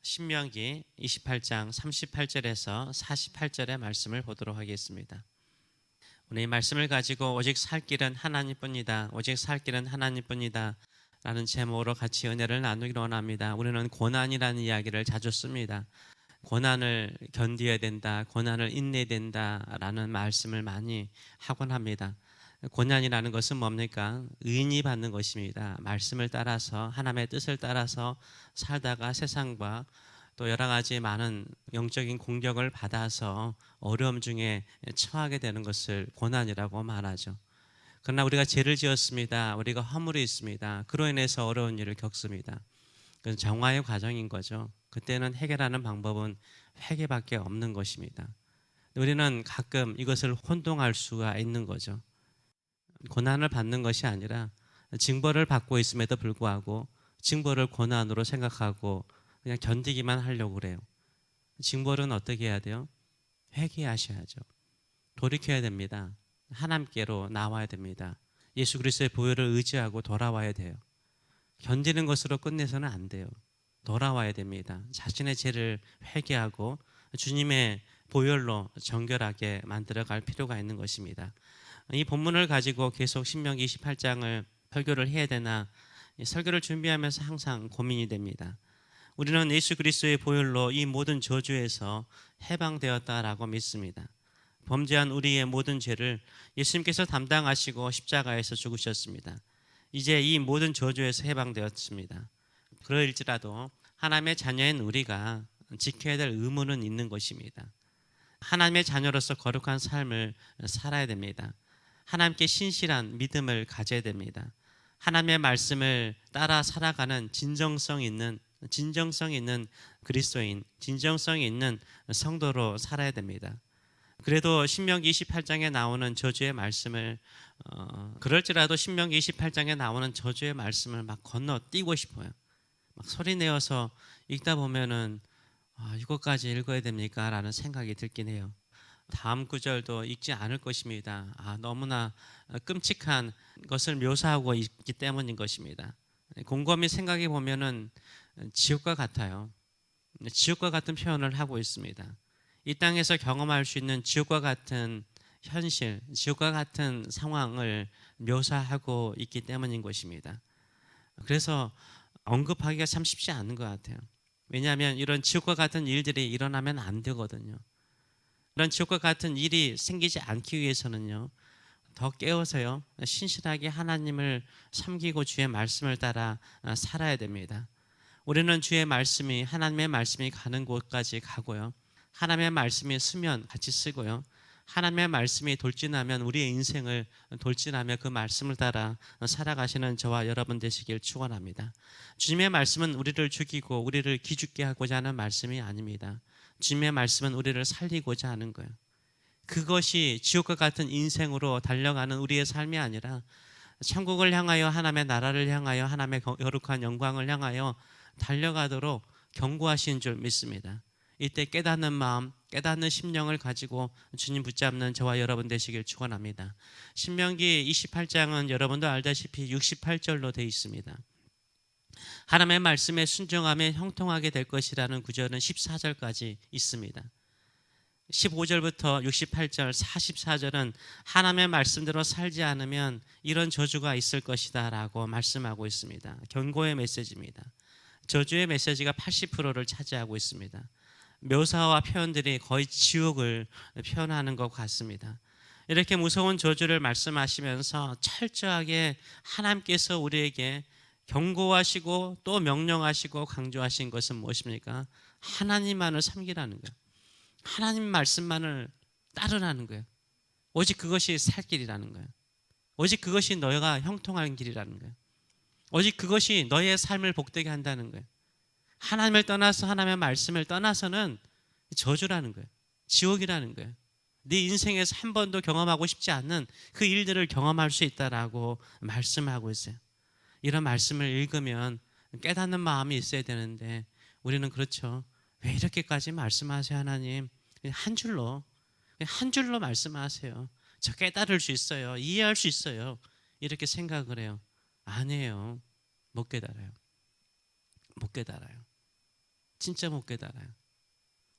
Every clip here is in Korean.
신명기 28장 38절에서 48절의 말씀을 보도록 하겠습니다. 오늘 이 말씀을 가지고 오직 살 길은 하나님뿐이다, 오직 살 길은 하나님뿐이다 라는 제목으로 같이 은혜를 나누기로 원합니다. 우리는 고난이라는 이야기를 자주 씁니다. 고난을 견디어야 된다, 고난을 인내해야 된다라는 말씀을 많이 하곤 합니다. 고난이라는 것은 뭡니까? 의인이 받는 것입니다. 말씀을 따라서, 하나님의 뜻을 따라서 살다가 세상과 또 여러 가지 많은 영적인 공격을 받아서 어려움 중에 처하게 되는 것을 고난이라고 말하죠. 그러나 우리가 죄를 지었습니다. 우리가 허물이 있습니다. 그로 인해서 어려운 일을 겪습니다. 그건 정화의 과정인 거죠. 그때는 해결하는 방법은 회개밖에 없는 것입니다. 우리는 가끔 이것을 혼동할 수가 있는 거죠. 고난을 받는 것이 아니라 징벌을 받고 있음에도 불구하고 징벌을 고난으로 생각하고 그냥 견디기만 하려고 그래요. 징벌은 어떻게 해야 돼요? 회개하셔야죠. 돌이켜야 됩니다. 하나님께로 나와야 됩니다. 예수 그리스도의 보혈을 의지하고 돌아와야 돼요. 견디는 것으로 끝내서는 안 돼요. 돌아와야 됩니다. 자신의 죄를 회개하고 주님의 보혈로 정결하게 만들어갈 필요가 있는 것입니다. 이 본문을 가지고 계속 신명기 28장을 설교를 해야 되나, 설교를 준비하면서 항상 고민이 됩니다. 우리는 예수 그리스도의 보혈로 이 모든 저주에서 해방되었다라고 믿습니다. 범죄한 우리의 모든 죄를 예수님께서 담당하시고 십자가에서 죽으셨습니다. 이제 이 모든 저주에서 해방되었습니다. 그러일지라도 하나님의 자녀인 우리가 지켜야 될 의무는 있는 것입니다. 하나님의 자녀로서 거룩한 삶을 살아야 됩니다. 하나님께 신실한 믿음을 가져야 됩니다. 하나님의 말씀을 따라 살아가는 진정성 있는 그리스도인, 진정성이 있는 성도로 살아야 됩니다. 그래도 신명기 28장에 나오는 저주의 말씀을 그럴지라도 신명기 28장에 나오는 저주의 말씀을 막 건너뛰고 싶어요. 막 소리내어서 읽다 보면은 이것까지 읽어야 됩니까? 라는 생각이 들긴 해요. 다음 구절도 읽지 않을 것입니다. 너무나 끔찍한 것을 묘사하고 있기 때문인 것입니다. 곰곰이 생각해 보면은 지옥과 같아요. 지옥과 같은 표현을 하고 있습니다. 이 땅에서 경험할 수 있는 지옥과 같은 현실, 지옥과 같은 상황을 묘사하고 있기 때문인 것입니다. 그래서 언급하기가 참 쉽지 않은 것 같아요. 왜냐하면 이런 지옥과 같은 일들이 일어나면 안 되거든요. 이런 지옥과 같은 일이 생기지 않기 위해서는요, 더 깨어서요, 신실하게 하나님을 섬기고 주의 말씀을 따라 살아야 됩니다. 우리는 주의 말씀이, 하나님의 말씀이 가는 곳까지 가고요, 하나님의 말씀이 쓰면 같이 쓰고요, 하나님의 말씀이 돌진하면 우리의 인생을 돌진하며 그 말씀을 따라 살아가시는 저와 여러분 되시길 축원합니다. 주님의 말씀은 우리를 죽이고 우리를 기죽게 하고자 하는 말씀이 아닙니다. 주님의 말씀은 우리를 살리고자 하는 거예요. 그것이 지옥과 같은 인생으로 달려가는 우리의 삶이 아니라 천국을 향하여, 하나님의 나라를 향하여, 하나님의 거룩한 영광을 향하여 달려가도록 경고하신 줄 믿습니다. 이때 깨닫는 마음, 깨닫는 심령을 가지고 주님 붙잡는 저와 여러분 되시길 축원합니다. 신명기 28장은 여러분도 알다시피 68절로 되어 있습니다. 하나님의 말씀에 순종하면 형통하게 될 것이라는 구절은 14절까지 있습니다. 15절부터 68절, 44절은 하나님의 말씀대로 살지 않으면 이런 저주가 있을 것이다 라고 말씀하고 있습니다. 경고의 메시지입니다. 저주의 메시지가 80%를 차지하고 있습니다. 묘사와 표현들이 거의 지옥을 표현하는 것 같습니다. 이렇게 무서운 저주를 말씀하시면서 철저하게 하나님께서 우리에게 경고하시고 또 명령하시고 강조하신 것은 무엇입니까? 하나님만을 섬기라는 거예요. 하나님 말씀만을 따르라는 거예요. 오직 그것이 살 길이라는 거예요. 오직 그것이 너희가 형통하는 길이라는 거예요. 오직 그것이 너희의 삶을 복되게 한다는 거예요. 하나님을 떠나서, 하나님의 말씀을 떠나서는 저주라는 거예요. 지옥이라는 거예요. 네 인생에서 한 번도 경험하고 싶지 않는 그 일들을 경험할 수 있다라고 말씀하고 있어요. 이런 말씀을 읽으면 깨닫는 마음이 있어야 되는데 우리는 그렇죠. 왜 이렇게까지 말씀하세요, 하나님? 그냥 한 줄로 말씀하세요. 저 깨달을 수 있어요. 이해할 수 있어요. 이렇게 생각을 해요. 아니에요. 못 깨달아요. 진짜 못 깨달아요.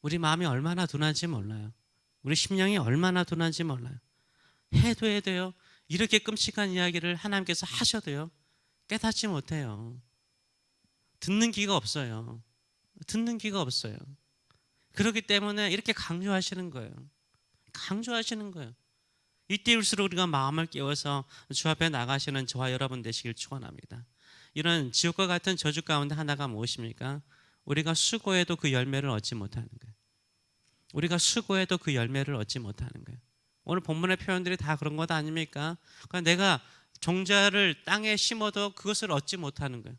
우리 마음이 얼마나 둔한지 몰라요. 우리 심령이 얼마나 둔한지 몰라요. 해도 돼요. 이렇게 끔찍한 이야기를 하나님께서 하셔도요, 깨닫지 못해요. 듣는 귀가 없어요. 듣는 귀가 없어요. 그렇기 때문에 이렇게 강조하시는 거예요. 강조하시는 거예요. 이때일수록 우리가 마음을 깨워서 주 앞에 나가시는 저와 여러분 되시길 축원합니다. 이런 지옥과 같은 저주 가운데 하나가 무엇입니까? 우리가 수고해도 그 열매를 얻지 못하는 거예요. 우리가 수고해도 그 열매를 얻지 못하는 거예요. 오늘 본문의 표현들이 다 그런 것 아닙니까? 그러니까 내가 종자를 땅에 심어도 그것을 얻지 못하는 거예요.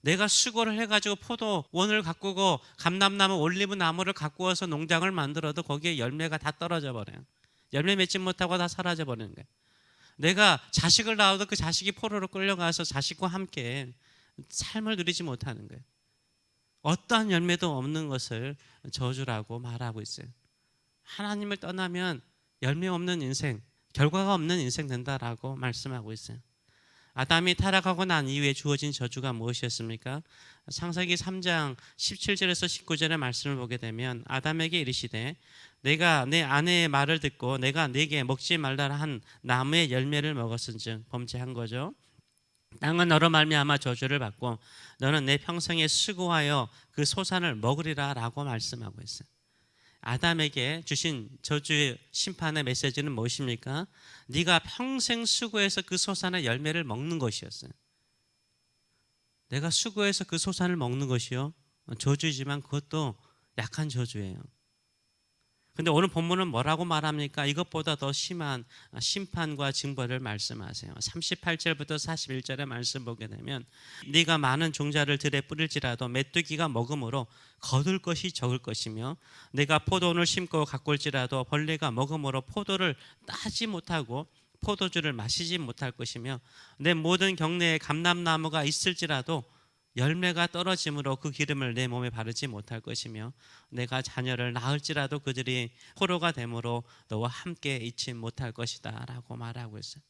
내가 수고를 해가지고 포도원을 가꾸고 감람나무, 올리브 나무를 가꾸어서 농장을 만들어도 거기에 열매가 다 떨어져 버려요. 열매 맺지 못하고 다 사라져 버리는 거예요. 내가 자식을 낳아도 그 자식이 포로로 끌려가서 자식과 함께 삶을 누리지 못하는 거예요. 어떠한 열매도 없는 것을 저주라고 말하고 있어요. 하나님을 떠나면 열매 없는 인생, 결과가 없는 인생 된다라고 말씀하고 있어요. 아담이 타락하고 난 이후에 주어진 저주가 무엇이었습니까? 창세기 3장 17절에서 19절의 말씀을 보게 되면 아담에게 이르시되 내가 내 아내의 말을 듣고 내가 네게 먹지 말라 한 나무의 열매를 먹었은즉 범죄한 거죠. 땅은 너로 말미암아 저주를 받고 너는 내 평생에 수고하여 그 소산을 먹으리라 라고 말씀하고 있어요. 아담에게 주신 저주의 심판의 메시지는 무엇입니까? 네가 평생 수고해서 그 소산의 열매를 먹는 것이었어요. 내가 수고해서 그 소산을 먹는 것이요, 저주이지만 그것도 약한 저주예요. 근데 오늘 본문은 뭐라고 말합니까? 이것보다 더 심한 심판과 징벌을 말씀하세요. 38절부터 41절의 말씀 보게 되면 네가 많은 종자를 들에 뿌릴지라도 메뚜기가 먹음으로 거둘 것이 적을 것이며 내가 포도원을 심고 가꿀지라도 벌레가 먹음으로 포도를 따지 못하고 포도주를 마시지 못할 것이며 내 모든 경내에 감람나무가 있을지라도 열매가 떨어짐으로 그 기름을 내 몸에 바르지 못할 것이며 내가 자녀를 낳을지라도 그들이 포로가 되므로 너와 함께 있지 못할 것이다 라고 말하고 있어요.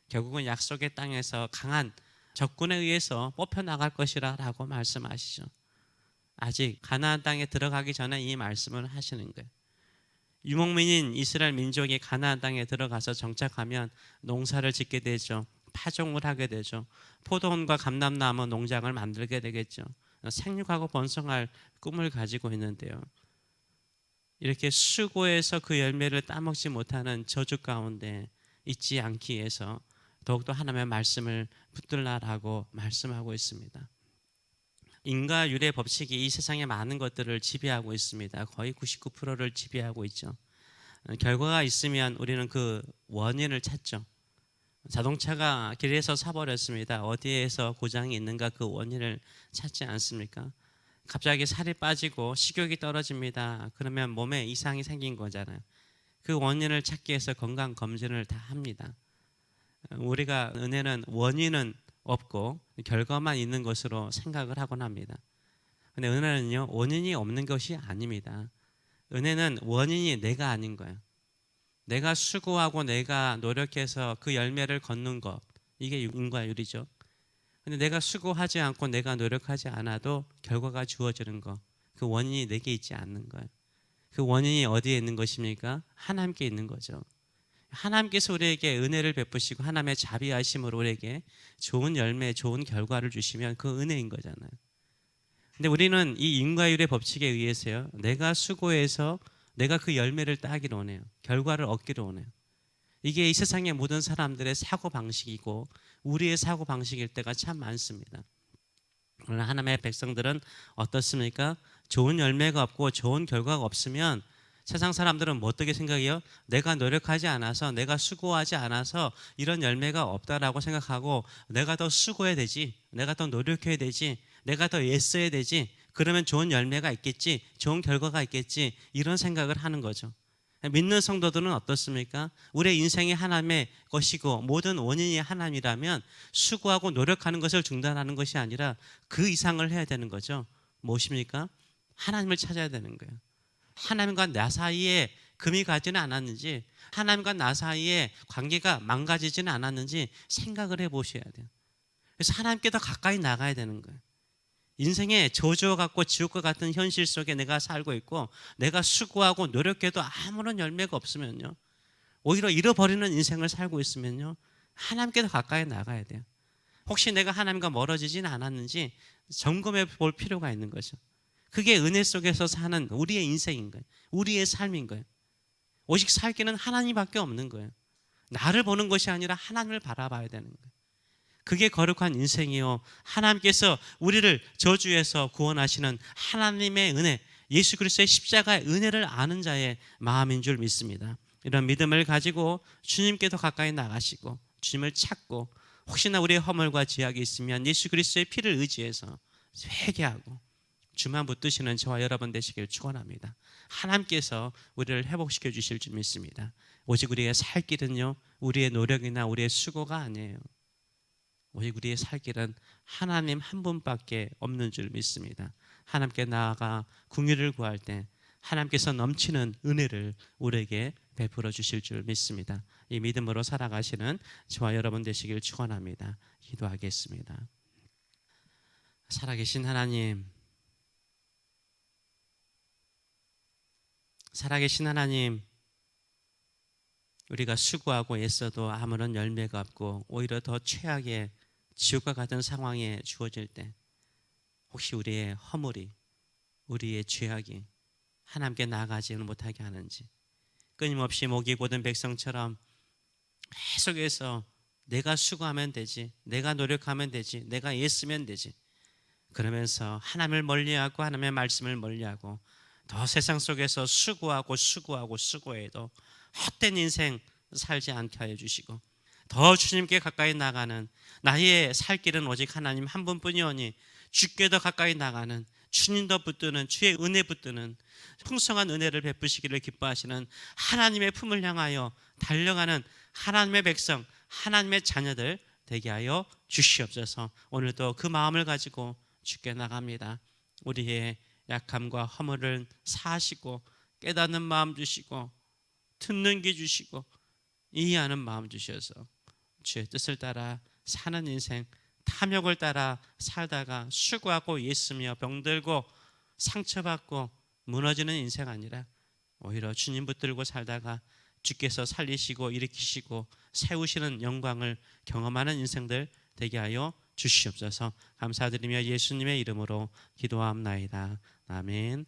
결국은 약속의 땅에서 강한 적군에 의해서 뽑혀나갈 것이라 라고 말씀하시죠. 아직 가나안 땅에 들어가기 전에 이 말씀을 하시는 거예요. 유목민인 이스라엘 민족이 가나안 땅에 들어가서 정착하면 농사를 짓게 되죠. 파종을 하게 되죠. 포도원과 감람나무 농장을 만들게 되겠죠. 생육하고 번성할 꿈을 가지고 있는데요, 이렇게 수고해서 그 열매를 따먹지 못하는 저주 가운데 있지 않기 위해서 더욱더 하나님의 말씀을 붙들라라고 말씀하고 있습니다. 인과 율의 법칙이 이 세상의 많은 것들을 지배하고 있습니다. 거의 99%를 지배하고 있죠. 결과가 있으면 우리는 그 원인을 찾죠. 자동차가 길에서 사버렸습니다. 어디에서 고장이 있는가 그 원인을 찾지 않습니까? 갑자기 살이 빠지고 식욕이 떨어집니다. 그러면 몸에 이상이 생긴 거잖아요. 그 원인을 찾기 위해서 건강검진을 다 합니다. 우리가 은혜는 원인은 없고 결과만 있는 것으로 생각을 하곤 합니다. 근데 은혜는요, 원인이 없는 것이 아닙니다. 은혜는 원인이 내가 아닌 거예요. 내가 수고하고 내가 노력해서 그 열매를 거는 것, 이게 인과율이죠. 근데 내가 수고하지 않고 내가 노력하지 않아도 결과가 주어지는 것, 그 원인이 내게 있지 않는 거예요. 그 원인이 어디에 있는 것입니까? 하나님께 있는 거죠. 하나님께서 우리에게 은혜를 베푸시고 하나님의 자비하심으로 우리에게 좋은 열매, 좋은 결과를 주시면 그 은혜인 거잖아요. 근데 우리는 이 인과율의 법칙에 의해서요, 내가 수고해서 내가 그 열매를 따기를 원해요. 결과를 얻기를 원해요. 이게 이 세상의 모든 사람들의 사고방식이고 우리의 사고방식일 때가 참 많습니다. 그러나 하나님의 백성들은 어떻습니까? 좋은 열매가 없고 좋은 결과가 없으면 세상 사람들은 뭐 어떻게 생각해요? 내가 노력하지 않아서, 내가 수고하지 않아서 이런 열매가 없다라고 생각하고 내가 더 수고해야 되지, 내가 더 노력해야 되지, 내가 더 애써야 되지, 그러면 좋은 열매가 있겠지, 좋은 결과가 있겠지, 이런 생각을 하는 거죠. 믿는 성도들은 어떻습니까? 우리의 인생이 하나님의 것이고 모든 원인이 하나님이라면 수고하고 노력하는 것을 중단하는 것이 아니라 그 이상을 해야 되는 거죠. 무엇입니까? 하나님을 찾아야 되는 거예요. 하나님과 나 사이에 금이 가지는 않았는지, 하나님과 나 사이에 관계가 망가지지는 않았는지 생각을 해보셔야 돼요. 그래서 하나님께 더 가까이 나가야 되는 거예요. 인생에 저주와 같고 지옥과 같은 현실 속에 내가 살고 있고 내가 수고하고 노력해도 아무런 열매가 없으면요, 오히려 잃어버리는 인생을 살고 있으면요, 하나님께 더 가까이 나가야 돼요. 혹시 내가 하나님과 멀어지진 않았는지 점검해 볼 필요가 있는 거죠. 그게 은혜 속에서 사는 우리의 인생인 거예요. 우리의 삶인 거예요. 오직 살 길은 하나님밖에 없는 거예요. 나를 보는 것이 아니라 하나님을 바라봐야 되는 거예요. 그게 거룩한 인생이요, 하나님께서 우리를 저주에서 구원하시는 하나님의 은혜, 예수 그리스도의 십자가의 은혜를 아는 자의 마음인 줄 믿습니다. 이런 믿음을 가지고 주님께 더 가까이 나가시고 주님을 찾고, 혹시나 우리의 허물과 죄악이 있으면 예수 그리스도의 피를 의지해서 회개하고 주만 붙드시는 저와 여러분 되시길 축원합니다. 하나님께서 우리를 회복시켜 주실 줄 믿습니다. 오직 우리의 살 길은요, 우리의 노력이나 우리의 수고가 아니에요. 오직 우리의 살 길은 하나님 한 분밖에 없는 줄 믿습니다. 하나님께 나아가 긍휼을 구할 때 하나님께서 넘치는 은혜를 우리에게 베풀어 주실 줄 믿습니다. 이 믿음으로 살아가시는 저와 여러분 되시길 축원합니다. 기도하겠습니다. 살아계신 하나님, 살아계신 하나님, 우리가 수고하고 애써도 아무런 열매가 없고 오히려 더 최악의 지옥과 같은 상황에 주어질 때, 혹시 우리의 허물이, 우리의 죄악이 하나님께 나아가지는 못하게 하는지, 끊임없이 목이 고든 백성처럼 계속해서 내가 수고하면 되지, 내가 노력하면 되지, 내가 애쓰면 되지, 그러면서 하나님을 멀리하고 하나님의 말씀을 멀리하고 더 세상 속에서 수고해도 헛된 인생 살지 않게 하여 주시고, 더 주님께 가까이 나가는, 나의 살 길은 오직 하나님 한 분뿐이오니 주께 더 가까이 나가는, 주님 더 붙드는, 주의 은혜 붙드는 풍성한 은혜를 베푸시기를 기뻐하시는 하나님의 품을 향하여 달려가는 하나님의 백성, 하나님의 자녀들 되게 하여 주시옵소서. 오늘도 그 마음을 가지고 주께 나갑니다. 우리의 약함과 허물을 사하시고 깨닫는 마음 주시고 듣는 귀 주시고 이해하는 마음 주셔서 주의 뜻을 따라 사는 인생, 탐욕을 따라 살다가 수고하고 예쓰며 병들고 상처받고 무너지는 인생 아니라 오히려 주님 붙들고 살다가 주께서 살리시고 일으키시고 세우시는 영광을 경험하는 인생들 되게 하여 주시옵소서. 감사드리며 예수님의 이름으로 기도함나이다. 아멘.